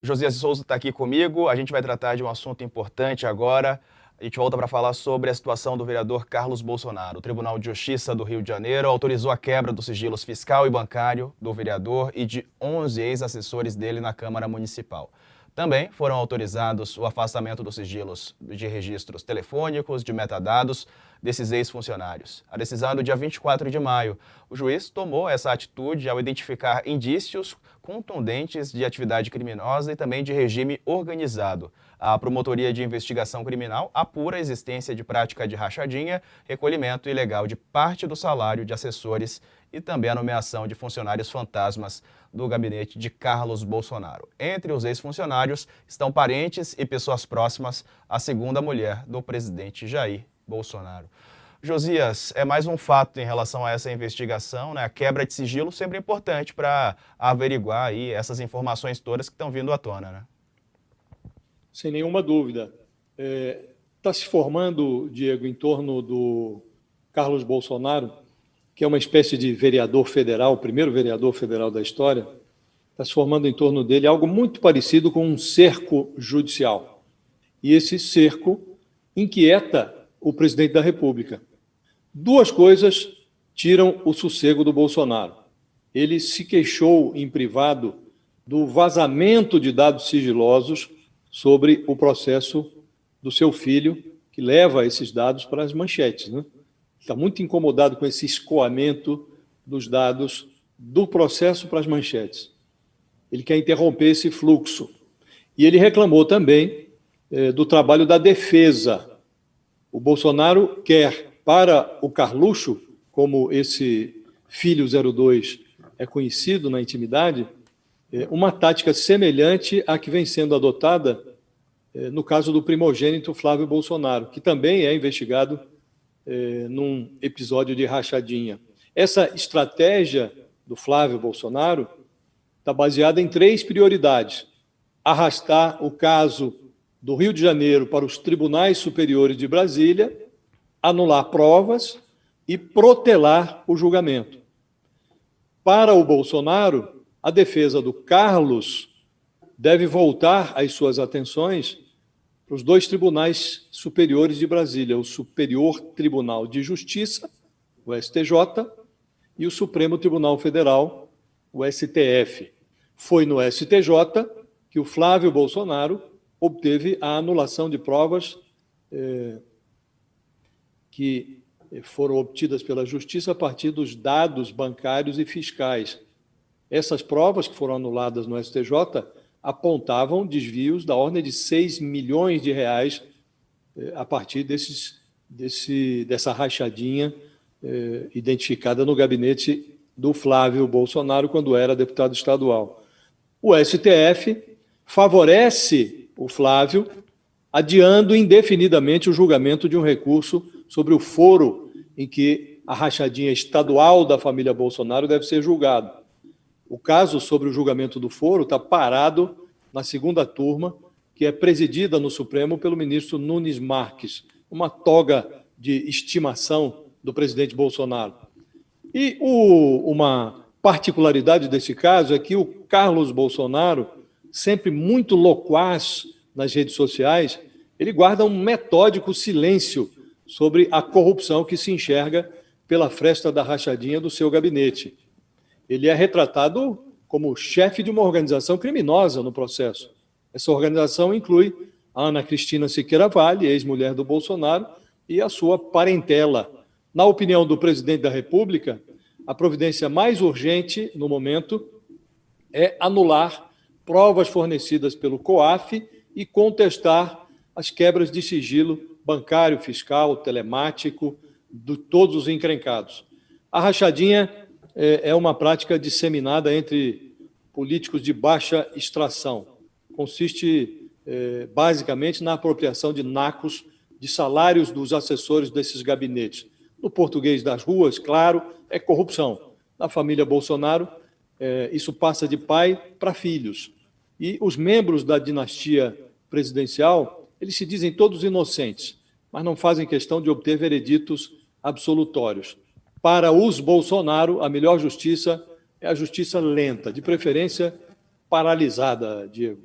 Josias Souza está aqui comigo. A gente vai tratar de um assunto importante agora. A gente volta para falar sobre a situação do vereador Carlos Bolsonaro. O Tribunal de Justiça do Rio de Janeiro autorizou a quebra dos sigilos fiscal e bancário do vereador e de 11 ex-assessores dele na Câmara Municipal. Também foram autorizados o afastamento dos sigilos de registros telefônicos, de metadados desses ex-funcionários. A decisão é do dia 24 de maio. O juiz tomou essa atitude ao identificar indícios contundentes de atividade criminosa e também de regime organizado. A Promotoria de Investigação Criminal apura a existência de prática de rachadinha, recolhimento ilegal de parte do salário de assessores e também a nomeação de funcionários fantasmas do gabinete de Carlos Bolsonaro. Entre os ex-funcionários estão parentes e pessoas próximas à segunda mulher do presidente Jair Bolsonaro. Josias, é mais um fato em relação a essa investigação, né? A quebra de sigilo sempre é importante para averiguar aí essas informações todas que estão vindo à tona, né? Sem nenhuma dúvida. Está se formando, Diego, em torno do Carlos Bolsonaro, que é uma espécie de vereador federal, o primeiro vereador federal da história, está se formando em torno dele algo muito parecido com um cerco judicial. E esse cerco inquieta o presidente da República. Duas coisas tiram o sossego do Bolsonaro. Ele se queixou em privado do vazamento de dados sigilosos sobre o processo do seu filho, que leva esses dados para as manchetes, né? Está muito incomodado com esse escoamento dos dados do processo para as manchetes. Ele quer interromper esse fluxo. E ele reclamou também do trabalho da defesa. O Bolsonaro quer, para o Carluxo, como esse filho 02 é conhecido na intimidade, uma tática semelhante à que vem sendo adotada no caso do primogênito Flávio Bolsonaro, que também é investigado num episódio de rachadinha. Essa estratégia do Flávio Bolsonaro está baseada em 3 prioridades: arrastar o caso do Rio de Janeiro para os tribunais superiores de Brasília, anular provas e protelar o julgamento. Para o Bolsonaro, a defesa do Carlos deve voltar as suas atenções para os 2 tribunais superiores de Brasília, o Superior Tribunal de Justiça, o STJ, e o Supremo Tribunal Federal, o STF. Foi no STJ que o Flávio Bolsonaro obteve a anulação de provas que foram obtidas pela Justiça a partir dos dados bancários e fiscais. Essas provas que foram anuladas no STJ apontavam desvios da ordem de 6 milhões de reais a partir dessa rachadinha identificada no gabinete do Flávio Bolsonaro, quando era deputado estadual. O STF favorece o Flávio, adiando indefinidamente o julgamento de um recurso sobre o foro em que a rachadinha estadual da família Bolsonaro deve ser julgado. O caso sobre o julgamento do foro está parado na segunda turma, que é presidida no Supremo pelo ministro Nunes Marques, uma toga de estimação do presidente Bolsonaro. E uma particularidade desse caso é que o Carlos Bolsonaro, sempre muito loquaz nas redes sociais, ele guarda um metódico silêncio sobre a corrupção que se enxerga pela fresta da rachadinha do seu gabinete. Ele é retratado como chefe de uma organização criminosa no processo. Essa organização inclui a Ana Cristina Siqueira Vale, ex-mulher do Bolsonaro, e a sua parentela. Na opinião do presidente da República, a providência mais urgente, no momento, é anular provas fornecidas pelo COAF e contestar as quebras de sigilo bancário, fiscal, telemático, de todos os encrencados. A rachadinha é uma prática disseminada entre políticos de baixa extração. Consiste, basicamente, na apropriação de nacos de salários dos assessores desses gabinetes. No português das ruas, claro, é corrupção. Na família Bolsonaro, isso passa de pai para filhos. E os membros da dinastia presidencial, eles se dizem todos inocentes, mas não fazem questão de obter vereditos absolutórios. Para os Bolsonaro, a melhor justiça é a justiça lenta, de preferência paralisada, Diego.